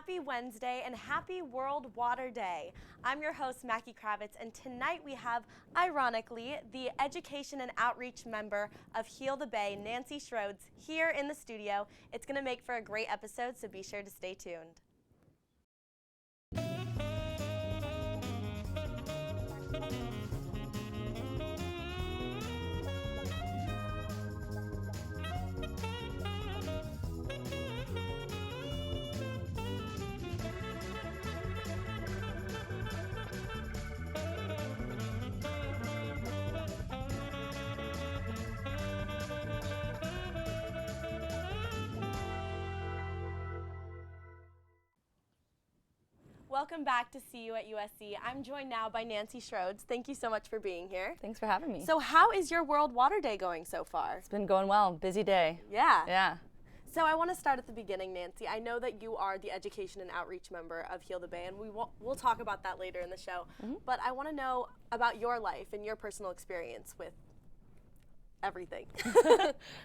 Happy Wednesday and happy World Water Day. I'm your host, Mackie Kravitz, and tonight we have, ironically, the Education and Outreach member of Heal the Bay, Nancy Shrodes, here in the studio. It's going to make for a great episode, so be sure to stay tuned. Welcome back to See You at USC. I'm joined now by Nancy Shrodes. Thank you so much for being here. Thanks for having me. So how is your World Water Day going so far? It's been going well. Busy day. Yeah. So I want to start at the beginning, Nancy. I know that you are the Education and Outreach member of Heal the Bay, and we'll talk about that later in the show. But I want to know about your life and your personal experience with everything.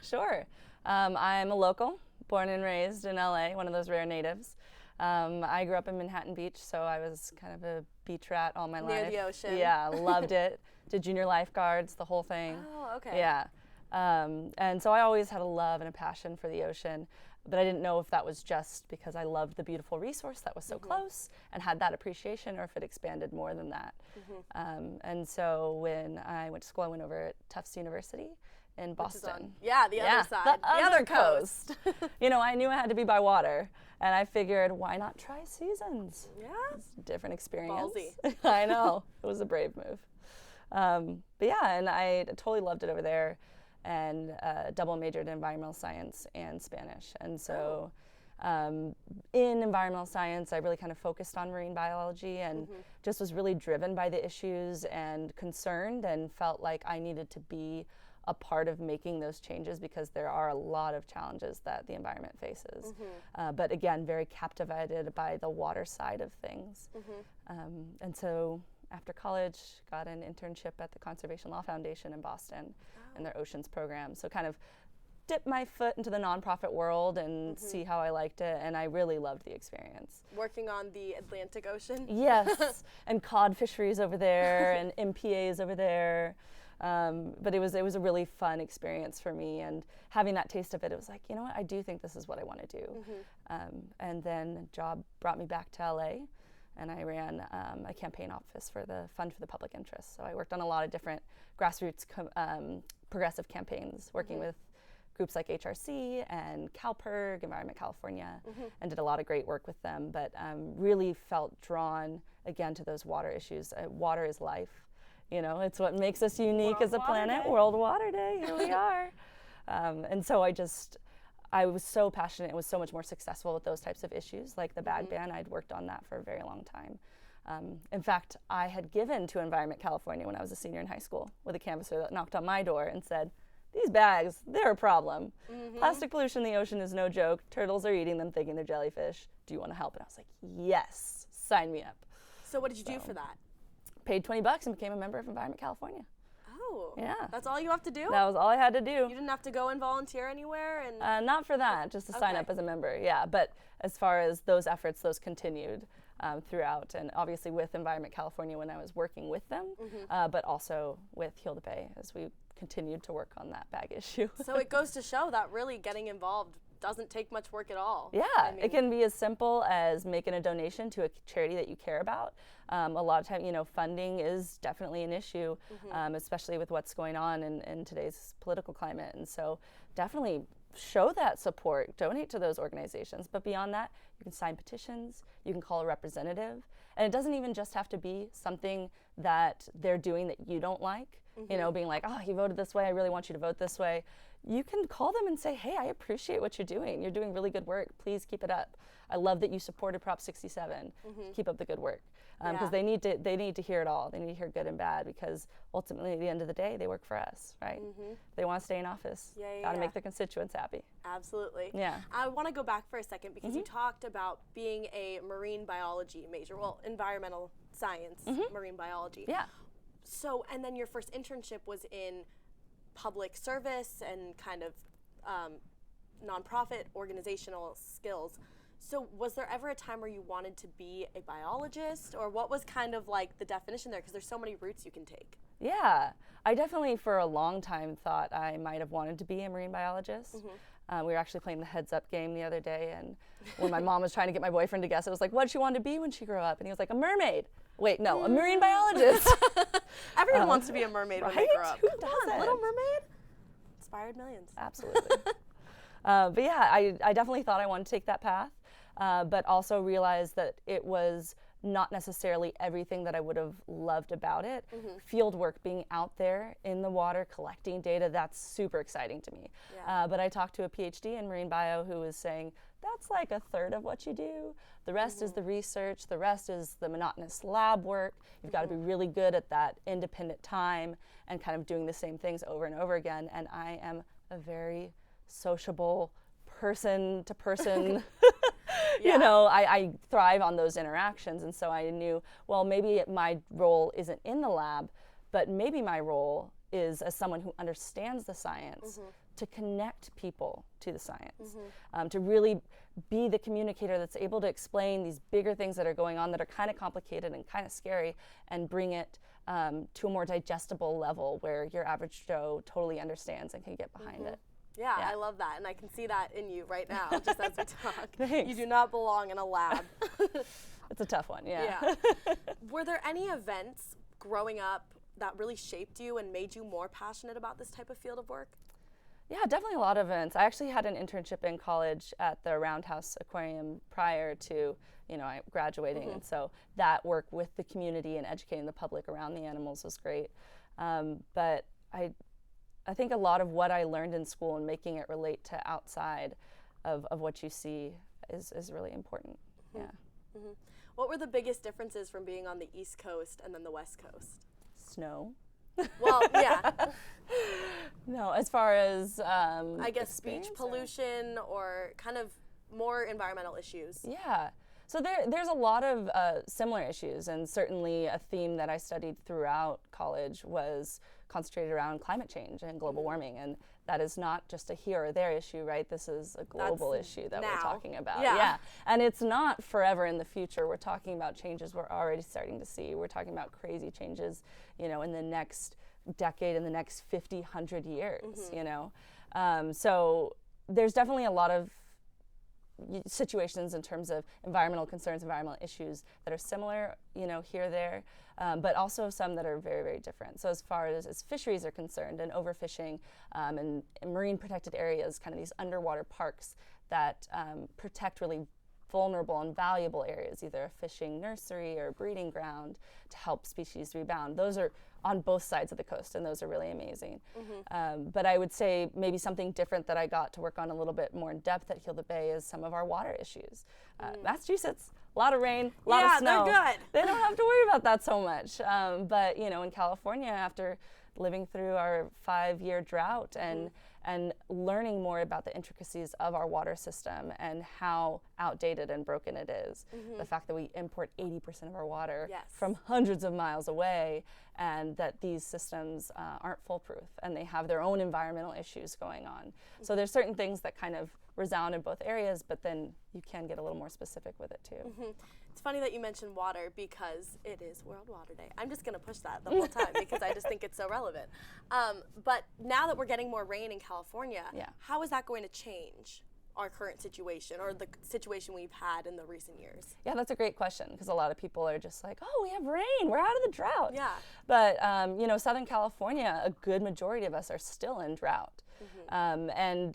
Sure. I'm a local, born and raised in LA, one of those rare natives. I grew up in Manhattan Beach, so I was kind of a beach rat all my life. Near the ocean. Yeah, loved it. Did junior lifeguards, the whole thing. Oh, okay. Yeah. And so I always had a love and a passion for the ocean, but I didn't know if that was just because I loved the beautiful resource that was so close and had that appreciation, or if it expanded more than that. And so when I went to school, I went over at Tufts University in Boston. The other side. The other coast. You know, I knew I had to be by water, and I figured, why not try seasons? Yeah. It's a different experience. Ballsy. I know. It was a brave move. But yeah, and I totally loved it over there, and double majored in environmental science and Spanish. And so in environmental science, I really kind of focused on marine biology and just was really driven by the issues and concerned, and felt like I needed to be a part of making those changes because there are a lot of challenges that the environment faces. But again, very captivated by the water side of things. And so after college, got an internship at the Conservation Law Foundation in Boston in their oceans program. So kind of dipped my foot into the nonprofit world and see how I liked it, and I really loved the experience. Working on the Atlantic Ocean? Yes, and cod fisheries over there and MPAs over there. But it was a really fun experience for me, and having that taste of it, it was like, you know what, I do think this is what I want to do. And then a job brought me back to LA, and I ran a campaign office for the Fund for the Public Interest. So I worked on a lot of different grassroots progressive campaigns, working with groups like HRC and CalPIRG, Environment California, and did a lot of great work with them, but really felt drawn again to those water issues. Water is life. You know, it's what makes us unique as a planet. World Water Day, here we are. And so I was so passionate and was so much more successful with those types of issues, like the bag ban. I'd worked on that for a very long time. In fact, I had given to Environment California when I was a senior in high school with a canvasser that knocked on my door and said, these bags, they're a problem. Plastic pollution in the ocean is no joke. Turtles are eating them thinking they're jellyfish. Do you want to help? And I was like, yes, sign me up. So what did you do for that? Paid $20 and became a member of Environment California. Oh, yeah. That's all you have to do? That was all I had to do. You didn't have to go and volunteer anywhere? And not for that, just to sign up as a member, yeah. But as far as those efforts, those continued throughout, and obviously with Environment California when I was working with them, but also with Heal the Bay as we continued to work on that bag issue. So it goes to show that really getting involved doesn't take much work at all. Yeah, I mean, it can be as simple as making a donation to a charity that you care about. A lot of time, you know, funding is definitely an issue, especially with what's going on in today's political climate. And so definitely show that support, donate to those organizations. But beyond that, you can sign petitions, you can call a representative. And it doesn't even just have to be something that they're doing that you don't like, you know, being like, oh, you voted this way, I really want you to vote this way. You can call them and say, hey, I appreciate what you're doing. You're doing really good work. Please keep it up. I love that you supported Prop 67. Keep up the good work. Because they need to hear it all. They need to hear good and bad, because ultimately at the end of the day, they work for us, right? They want to stay in office. Got to make their constituents happy. Absolutely. Yeah. I want to go back for a second, because you talked about being a marine biology major, well, environmental science, marine biology. Yeah. So, and then your first internship was in public service and kind of nonprofit organizational skills. So was there ever a time where you wanted to be a biologist, or what was kind of like the definition there? Because there's so many routes you can take. Yeah, I definitely for a long time thought I might have wanted to be a marine biologist. We were actually playing the Heads Up game the other day, and when my mom was trying to get my boyfriend to guess, it was like, what did she want to be when she grew up? And he was like, a mermaid. Wait, no, a marine biologist. Everyone wants to be a mermaid when they grow up. Who Come doesn't? on, Little Mermaid inspired millions. Absolutely. But yeah, I definitely thought I wanted to take that path, but also realized that it was not necessarily everything that I would have loved about it. Field work, being out there in the water, collecting data, that's super exciting to me. Yeah. But I talked to a PhD in marine bio who was saying, that's like a third of what you do. The rest is the research, the rest is the monotonous lab work. You've got to be really good at that independent time and kind of doing the same things over and over again. And I am a very sociable person to person. Yeah. You know, I thrive on those interactions. And so I knew, well, maybe my role isn't in the lab, but maybe my role is as someone who understands the science to connect people to the science, to really be the communicator that's able to explain these bigger things that are going on that are kind of complicated and kind of scary, and bring it to a more digestible level where your average Joe totally understands and can get behind it. Yeah, Yeah. I love that, and I can see that in you right now, just as we talk. Thanks. You do not belong in a lab. It's a tough one, yeah. Yeah. Were there any events growing up that really shaped you and made you more passionate about this type of field of work? Yeah, definitely a lot of events. I actually had an internship in college at the Roundhouse Aquarium prior to, I graduating, and so that work with the community and educating the public around the animals was great. But I think a lot of what I learned in school and making it relate to outside of what you see is really important. Yeah. What were the biggest differences from being on the East Coast and then the West Coast? Snow. Well, yeah. No, as far as I guess beach experience pollution or kind of more environmental issues. Yeah. So there's a lot of similar issues, and certainly a theme that I studied throughout college was concentrated around climate change and global warming, and that is not just a here or there issue, right? This is a global issue that we're talking about. Yeah. And it's not forever in the future. We're talking about changes we're already starting to see. We're talking about crazy changes, in the next decade, in the next 50, 100 years, So there's definitely a lot of situations in terms of environmental concerns, environmental issues that are similar, here or there, but also some that are very, very different. So as far as fisheries are concerned, and overfishing, and marine protected areas, kind of these underwater parks that protect really vulnerable and valuable areas, either a fishing nursery or a breeding ground to help species rebound. Those are on both sides of the coast, and those are really amazing. But I would say maybe something different that I got to work on a little bit more in depth at Heal the Bay is some of our water issues. Massachusetts, a lot of rain, a lot of snow. They're good. They don't have to worry about that so much. But in California, after living through our 5-year drought and learning more about the intricacies of our water system and how outdated and broken it is. The fact that we import 80% of our water from hundreds of miles away, and that these systems aren't foolproof and they have their own environmental issues going on. So there's certain things that kind of resound in both areas, but then you can get a little more specific with it too. It's funny that you mentioned water because it is World Water Day. I'm just going to push that the whole time because I just think it's so relevant. But now that we're getting more rain in California, how is that going to change our current situation or the situation we've had in the recent years? Yeah, that's a great question, because a lot of people are just like, oh, we have rain, we're out of the drought. Yeah. But, Southern California, a good majority of us are still in drought. And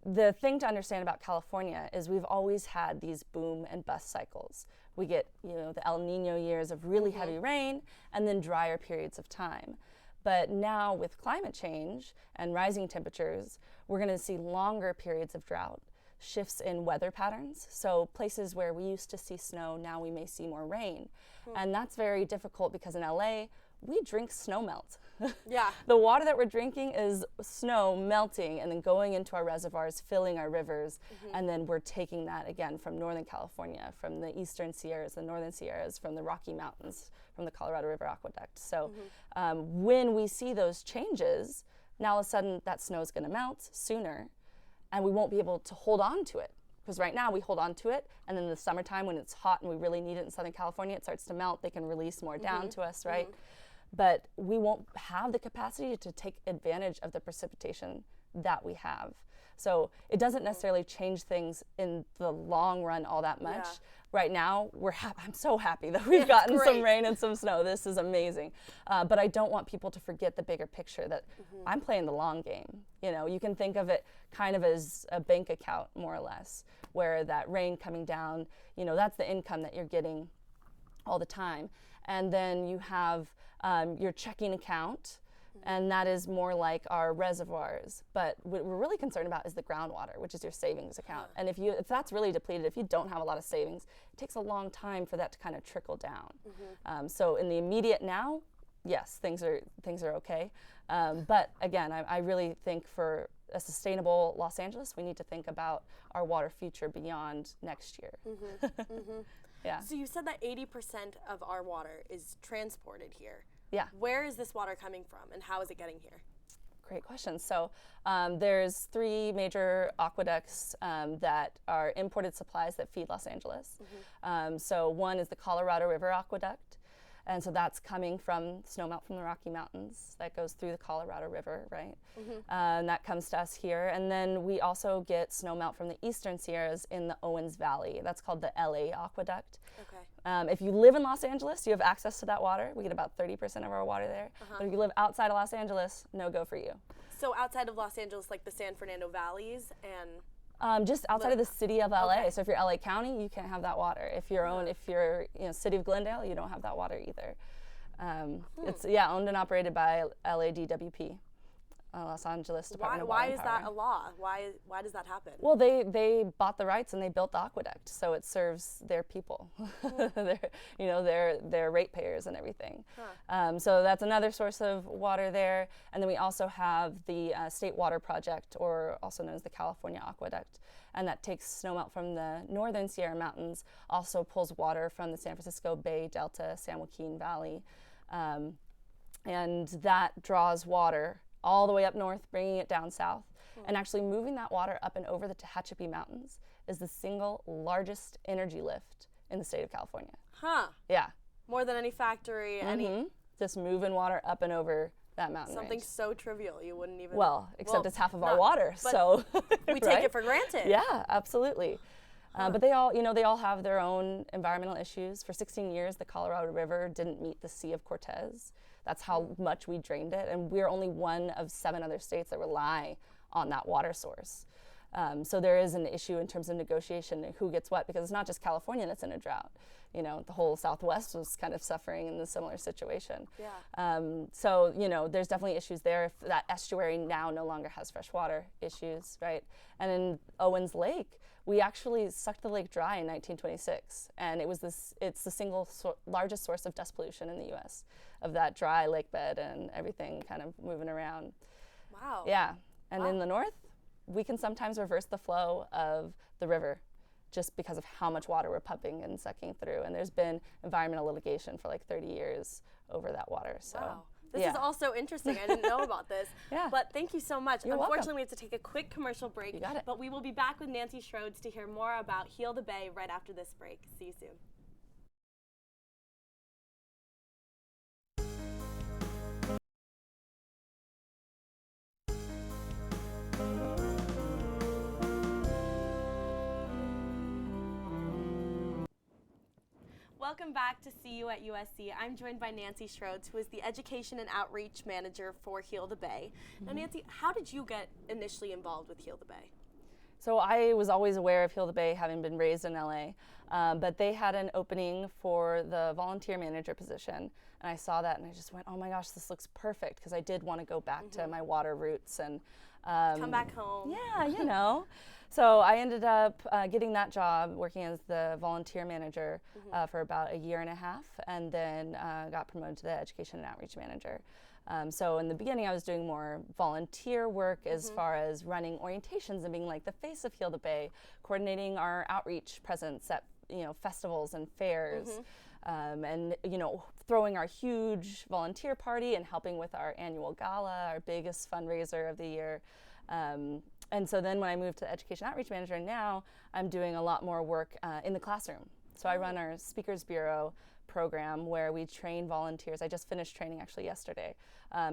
the thing to understand about California is we've always had these boom and bust cycles. We get, the El Nino years of really heavy rain and then drier periods of time. But now with climate change and rising temperatures, we're going to see longer periods of drought, shifts in weather patterns. So places where we used to see snow, now we may see more rain. And that's very difficult because in LA, we drink snow melt. Yeah. The water that we're drinking is snow melting and then going into our reservoirs, filling our rivers, and then we're taking that again from Northern California, from the Eastern Sierras, the Northern Sierras, from the Rocky Mountains, from the Colorado River Aqueduct. So when we see those changes, now all of a sudden that snow is going to melt sooner, and we won't be able to hold on to it Because right now we hold on to it, and then in the summertime when it's hot and we really need it in Southern California, it starts to melt. They can release more down to us, right? But we won't have the capacity to take advantage of the precipitation that we have. So it doesn't necessarily change things in the long run all that much. Yeah. Right now, I'm so happy that we've gotten some rain and some snow. This is amazing. But I don't want people to forget the bigger picture that I'm playing the long game. You know, you can think of it kind of as a bank account, more or less, where that rain coming down, you know, that's the income that you're getting all the time. And then you have your checking account, and that is more like our reservoirs. But what we're really concerned about is the groundwater, which is your savings account. And if that's really depleted, if you don't have a lot of savings, it takes a long time for that to kind of trickle down. So in the immediate now, yes, things are okay. But again, I really think for a sustainable Los Angeles, we need to think about our water future beyond next year. Yeah. So you said that 80% of our water is transported here. Yeah. Where is this water coming from, and how is it getting here? Great question. So there's 3 major aqueducts that are imported supplies that feed Los Angeles. So one is the Colorado River Aqueduct, and so that's coming from snowmelt from the Rocky Mountains that goes through the Colorado River, right? And that comes to us here. And then we also get snowmelt from the Eastern Sierras in the Owens Valley. That's called the LA Aqueduct. Okay. If you live in Los Angeles, you have access to that water. We get about 30% of our water there. But if you live outside of Los Angeles, no go for you. So outside of Los Angeles, like the San Fernando valleys and... Just outside of the city of LA. Okay. So if you're LA County, you can't have that water. If you're city of Glendale, you don't have that water either. It's owned and operated by LADWP, Los Angeles Department of Water and Why is Power. that a law? Why does that happen? Well, they bought the rights and they built the aqueduct, so it serves their people, their ratepayers and everything. So that's another source of water there. And then we also have the State Water Project, or also known as the California Aqueduct, and that takes snowmelt from the northern Sierra Mountains, also pulls water from the San Francisco Bay Delta, San Joaquin Valley, and that draws water all the way up north, bringing it down south. And actually moving that water up and over the Tehachapi Mountains is the single largest energy lift in the state of California. Yeah. More than any factory, any... Just moving water up and over that mountain Something range. so trivial, you wouldn't even... Except it's half of our water, so... We take it for granted. Yeah, absolutely. But they all have their own environmental issues. For 16 years, the Colorado River didn't meet the Sea of Cortez. That's how much we drained it, and we're only one of 7 other states that rely on that water source. So there is an issue in terms of negotiation and who gets what, because it's not just California that's in a drought. You know, the whole Southwest was kind of suffering in a similar situation. Yeah. So, there's definitely issues there. If that estuary now no longer has fresh water issues, right? And in Owens Lake, we actually sucked the lake dry in 1926, and it's the single largest source of dust pollution in the U.S., of that dry lake bed and everything kind of moving around. Wow. Yeah. And in the north, we can sometimes reverse the flow of the river just because of how much water we're pumping and sucking through. And there's been environmental litigation for like 30 years over that water. So. Wow. This is also interesting. I didn't know about this. Yeah. But thank you so much. You're Unfortunately, welcome. we have to take a quick commercial break. You got it. But we will be back with Nancy Shrodes to hear more about Heal the Bay right after this break. See you soon. Welcome back to See You at USC. I'm joined by Nancy Shrodes, who is the Education and Outreach Manager for Heal the Bay. Now, Nancy, how did you get initially involved with Heal the Bay? So I was always aware of Heal the Bay, having been raised in LA, but they had an opening for the volunteer manager position, and I saw that and I just went, oh my gosh, this looks perfect, because I did want to go back to my water roots and come back home. Yeah, So I ended up getting that job, working as the volunteer manager for about a year and a half, and then got promoted to the education and outreach manager. So in the beginning, I was doing more volunteer work as far as running orientations and being like the face of Heal the Bay, coordinating our outreach presence at festivals and fairs, and throwing our huge volunteer party and helping with our annual gala, our biggest fundraiser of the year. And so then when I moved to the Education Outreach Manager, now I'm doing a lot more work in the classroom. So I run our Speakers Bureau program where we train volunteers. I just finished training actually yesterday.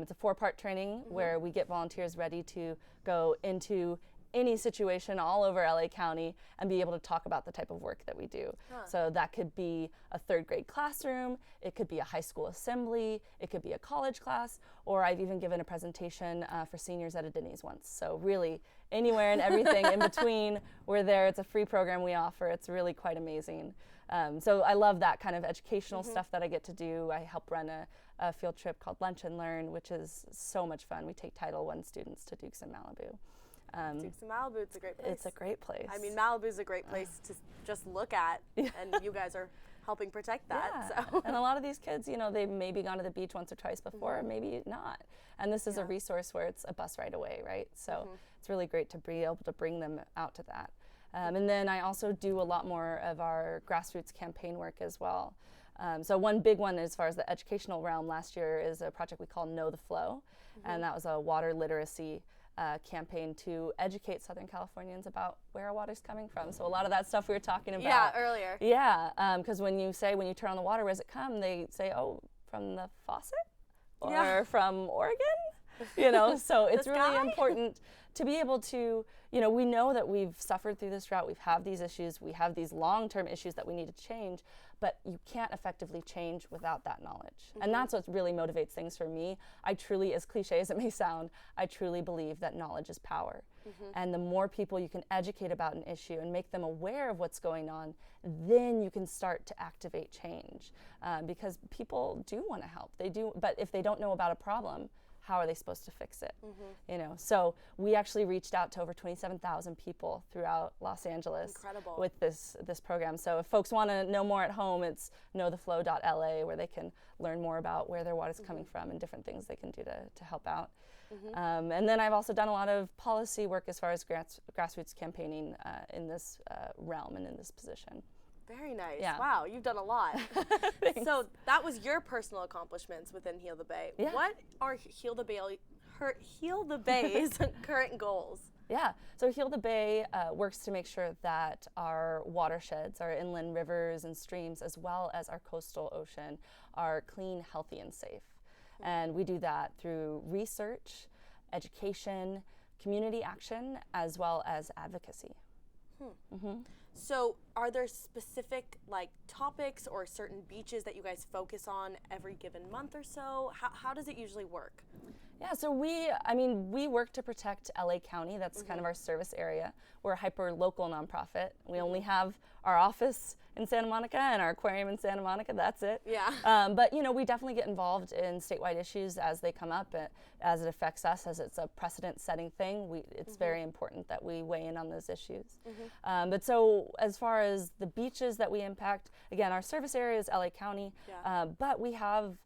It's a 4-part training where we get volunteers ready to go into any situation all over LA County and be able to talk about the type of work that we do. So that could be a 3rd grade classroom, it could be a high school assembly, it could be a college class, or I've even given a presentation for seniors at a Denny's once. So really anywhere and everything in between, we're there. It's a free program we offer. It's really quite amazing. So I love that kind of educational stuff that I get to do. I help run a field trip called Lunch and Learn, which is so much fun. We take Title I students to Dukes in Malibu. Dukes in Malibu, it's a great place. It's a great place. I mean, Malibu's a great place to just look at, and you guys are helping protect that. Yeah. So. And a lot of these kids, you know, they've maybe gone to the beach once or twice before, maybe not. And this is a resource where it's a bus ride away, right? So it's really great to be able to bring them out to that. And then I also do a lot more of our grassroots campaign work as well. So one big one as far as the educational realm last year is a project we call Know the Flow. And that was a water literacy campaign to educate Southern Californians about where our water's coming from. So a lot of that stuff we were talking about. Yeah, earlier. Yeah, because when you turn on the water, where does it come? They say, oh, from the faucet? Or from Oregon? You know, so it's really important to be able to, you know, we know that we've suffered through this drought, we've had these issues, we have these long-term issues that we need to change, but you can't effectively change without that knowledge. And that's what really motivates things for me. I truly, as cliche as it may sound, I truly believe that knowledge is power. And the more people you can educate about an issue and make them aware of what's going on, then you can start to activate change. Because people do want to help, they do, but if they don't know about a problem, how are they supposed to fix it? You know, so we actually reached out to over 27,000 people throughout Los Angeles with this program. So if folks want to know more at home, it's knowtheflow.la, where they can learn more about where their water's coming from and different things they can do to help out. And then I've also done a lot of policy work as far as grassroots campaigning in this realm and in this position. Very nice. Yeah. Wow, you've done a lot. So that was your personal accomplishments within Heal the Bay. Yeah. What are Heal the Bay's current goals? Yeah, so Heal the Bay works to make sure that our watersheds, our inland rivers and streams, as well as our coastal ocean, are clean, healthy, and safe. And we do that through research, education, community action, as well as advocacy. So are there specific topics or certain beaches that you guys focus on every given month or so? How does it usually work? Yeah, so we work to protect LA County. That's kind of our service area. We're a hyper-local nonprofit. We only have our office in Santa Monica and our aquarium in Santa Monica. That's it. Yeah. But you know, we definitely get involved in statewide issues as they come up, as it affects us, as it's a precedent-setting thing. It's very important that we weigh in on those issues. But so as far as the beaches that we impact, again, our service area is LA County, but we have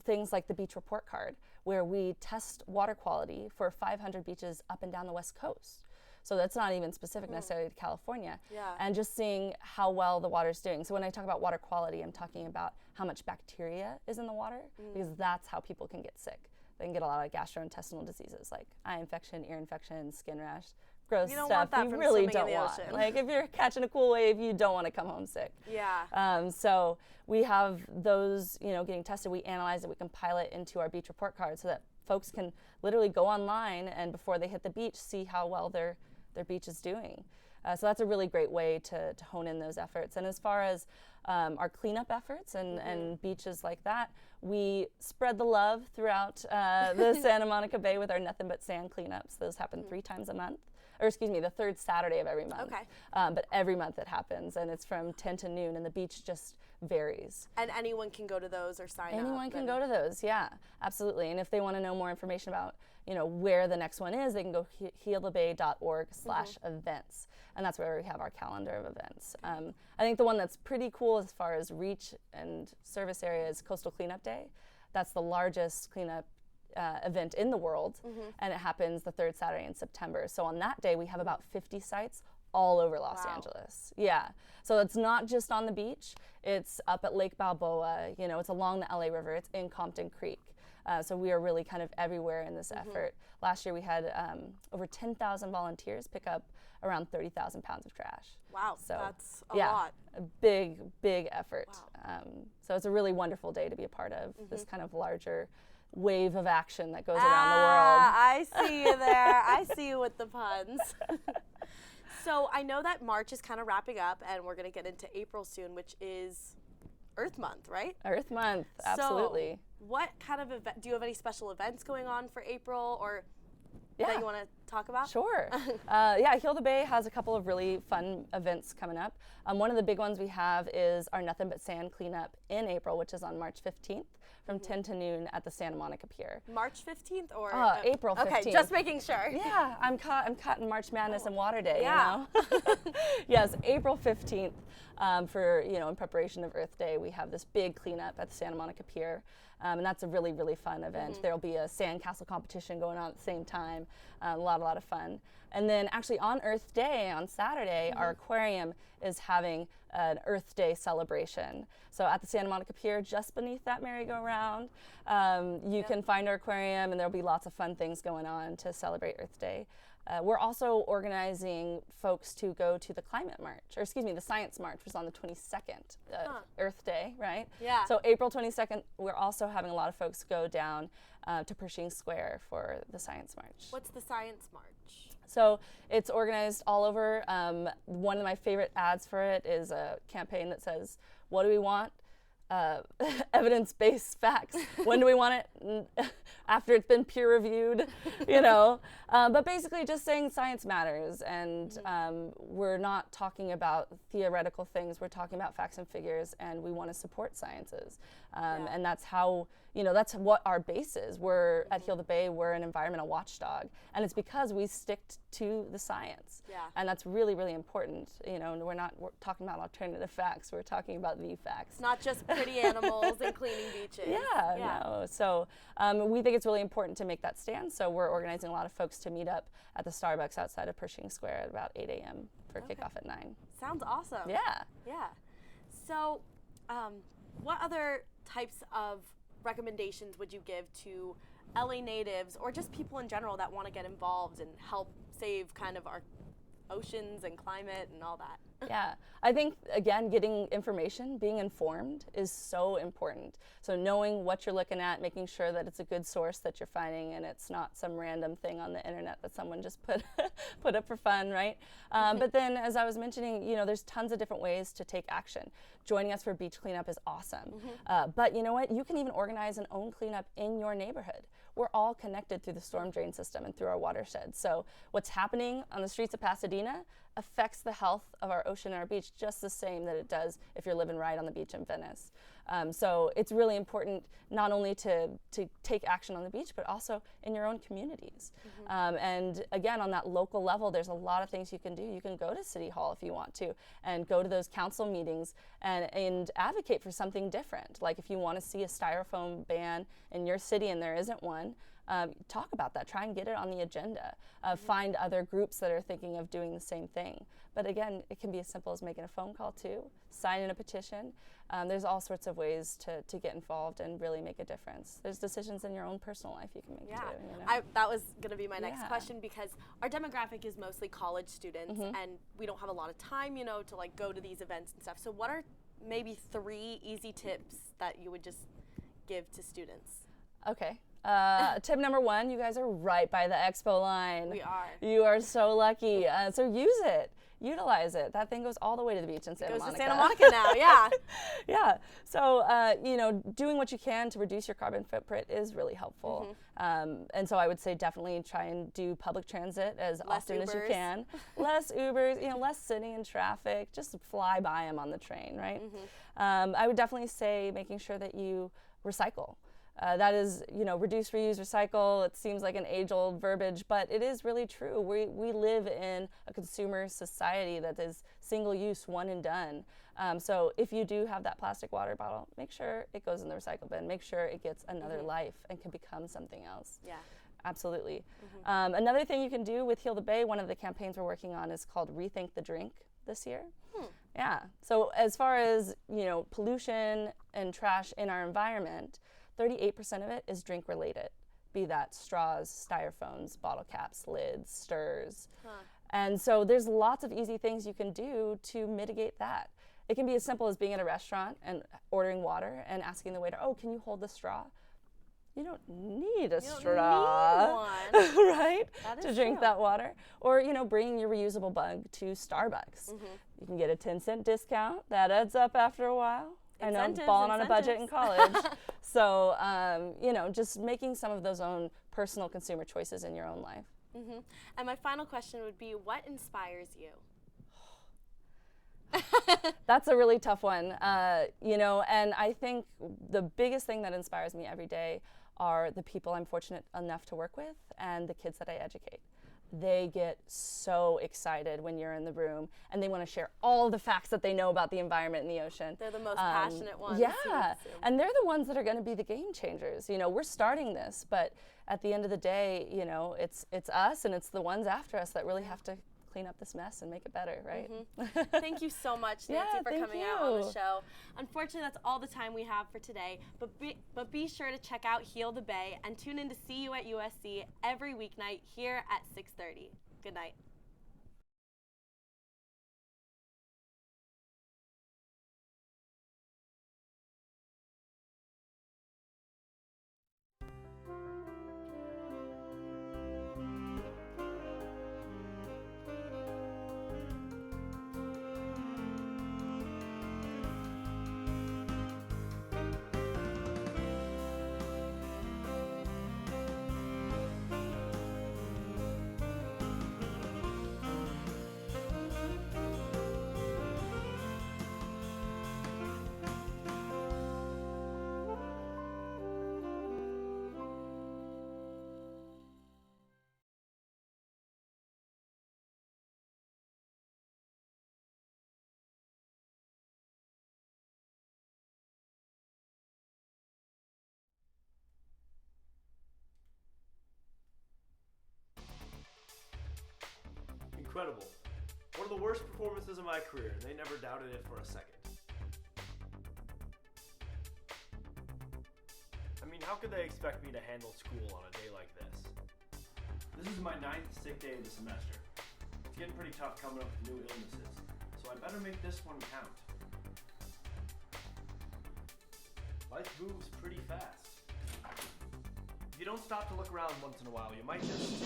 things like the Beach Report Card, where we test water quality for 500 beaches up and down the West Coast. So that's not even specific necessarily to California. And just seeing how well the water's doing. So when I talk about water quality, I'm talking about how much bacteria is in the water, because that's how people can get sick. They can get a lot of gastrointestinal diseases like eye infection, ear infection, skin rash, gross you don't stuff want that you from really swimming don't in the want. ocean. Like if you're catching a cool wave, you don't want to come home sick. Yeah. So we have those, getting tested. We analyze it. We compile it into our beach report card so that folks can literally go online and before they hit the beach, see how well their beach is doing. So that's a really great way to hone in those efforts. And as far as our cleanup efforts and beaches like that, we spread the love throughout the Santa Monica Bay with our Nothing But Sand cleanups. Those happen 3 times a month. Or excuse me, the 3rd Saturday of every month. Okay. But every month it happens, and it's from 10 to noon, and the beach just varies. And anyone can go to those or sign up? Anyone can go to those, yeah, absolutely. And if they want to know more information about, where the next one is, they can go healthebay.org/events, and that's where we have our calendar of events. I think the one that's pretty cool as far as reach and service area is Coastal Cleanup Day. That's the largest cleanup event in the world, and it happens the 3rd Saturday in September. So on that day, we have about 50 sites all over Los Angeles. Yeah. So it's not just on the beach. It's up at Lake Balboa. It's along the LA River. It's in Compton Creek. So we are really kind of everywhere in this effort. Last year we had over 10,000 volunteers pick up around 30,000 pounds of trash. Wow, So, that's a lot. A big, big effort. Wow. So it's a really wonderful day to be a part of, this kind of larger wave of action that goes around the world. I see you there. I see you with the puns. So I know that March is kind of wrapping up, and we're going to get into April soon, which is Earth Month, right? Earth Month, absolutely. So what kind of event, do you have any special events going on for April, or that you want to talk about? Sure. Heal the Bay has a couple of really fun events coming up. One of the big ones we have is our Nothing But Sand cleanup in April, which is on March 15th from 10 to noon at the Santa Monica Pier. March 15th or? April 15th. Okay, just making sure. Yeah, I'm caught in March Madness and Water Day, you know? Yes, April 15th for, in preparation of Earth Day, we have this big cleanup at the Santa Monica Pier. And that's a really, really fun event. There'll be a sandcastle competition going on at the same time. A lot of fun. And then actually on Earth Day, on Saturday, our aquarium is having an Earth Day celebration. So at the Santa Monica Pier, just beneath that merry-go-round, you can find our aquarium, and there'll be lots of fun things going on to celebrate Earth Day. We're also organizing folks to go to the climate march, the science march, which is on the 22nd, Earth Day, right? Yeah. So April 22nd, we're also having a lot of folks go down to Pershing Square for the science march. What's the science march? So it's organized all over. One of my favorite ads for it is a campaign that says, "What do we want? Evidence-based facts. When do we want it? After it's been peer-reviewed, But basically just saying science matters, and we're not talking about theoretical things. We're talking about facts and figures, and we want to support sciences. And that's how, that's what our base is. We're at Heal the Bay, we're an environmental watchdog, and it's because we stick to the science. Yeah. And that's really, really important. We're talking about alternative facts. We're talking about the facts. It's not just pretty animals and cleaning beaches. No. So we think it's really important to make that stand. So we're organizing a lot of folks to meet up at the Starbucks outside of Pershing Square at about 8 a.m. for kickoff at 9. Sounds awesome. Yeah. Yeah. So what other types of recommendations would you give to LA natives or just people in general that want to get involved and help save kind of our oceans and climate and all that? Yeah, I think, again, getting information, being informed is so important. So knowing what you're looking at, making sure that it's a good source that you're finding and it's not some random thing on the internet that someone just put up for fun, right? But then, as I was mentioning, there's tons of different ways to take action. Joining us for beach cleanup is awesome. But you know what? You can even organize an own cleanup in your neighborhood. We're all connected through the storm drain system and through our watershed. So what's happening on the streets of Pasadena affects the health of our ocean and our beach just the same that it does if you're living right on the beach in Venice. So it's really important not only to take action on the beach, but also in your own communities. And again, on that local level, there's a lot of things you can do. You can go to City Hall if you want to, and go to those council meetings and advocate for something different. Like if you want to see a styrofoam ban in your city and there isn't one, talk about that. Try and get it on the agenda. Find other groups that are thinking of doing the same thing. But again, it can be as simple as making a phone call too, signing a petition. There's all sorts of ways to get involved and really make a difference. There's decisions in your own personal life you can make too. That was going to be my next question, because our demographic is mostly college students and we don't have a lot of time, to like go to these events and stuff. So what are maybe 3 easy tips that you would just give to students? Okay. Tip number 1, you guys are right by the expo line. We are. You are so lucky. So use it. Utilize it. That thing goes all the way to the beach in Santa Monica. It goes to Santa Monica now, yeah. Yeah. So, doing what you can to reduce your carbon footprint is really helpful. And so I would say definitely try and do public transit as often as you can. Less Ubers, less sitting in traffic. Just fly by them on the train, right? I would definitely say making sure that you recycle. That is, reduce, reuse, recycle. It seems like an age-old verbiage, but it is really true. We live in a consumer society that is single-use, one and done. So if you do have that plastic water bottle, make sure it goes in the recycle bin. Make sure it gets another life and can become something else. Yeah. Absolutely. Another thing you can do with Heal the Bay, one of the campaigns we're working on is called Rethink the Drink this year. Yeah. So as far as, pollution and trash in our environment, 38% of it is drink related, be that straws, styrofoams, bottle caps, lids, stirs. And so there's lots of easy things you can do to mitigate that. It can be as simple as being at a restaurant and ordering water and asking the waiter, oh, can you hold the straw? You don't need a straw, need one. right, to drink true. that water. Or, bringing your reusable mug to Starbucks. You can get a 10-cent discount. That adds up after a while. I know, balling on a budget in college. So, just making some of those own personal consumer choices in your own life. And my final question would be, what inspires you? That's a really tough one, and I think the biggest thing that inspires me every day are the people I'm fortunate enough to work with and the kids that I educate. They get so excited when you're in the room and they want to share all the facts that they know about the environment and the ocean. They're the most passionate ones. Yeah, and they're the ones that are going to be the game changers. We're starting this, but at the end of the day, it's us and it's the ones after us that really have to clean up this mess and make it better, right? Thank you so much, Nancy, for coming out on the show. Unfortunately, that's all the time we have for today, but be sure to check out Heal the Bay and tune in to see you at USC every weeknight here at 6:30. Good night. Incredible. One of the worst performances of my career, and they never doubted it for a second. I mean, how could they expect me to handle school on a day like this? This is my 9th sick day of the semester. It's getting pretty tough coming up with new illnesses, so I better make this one count. Life moves pretty fast. If you don't stop to look around once in a while, you might just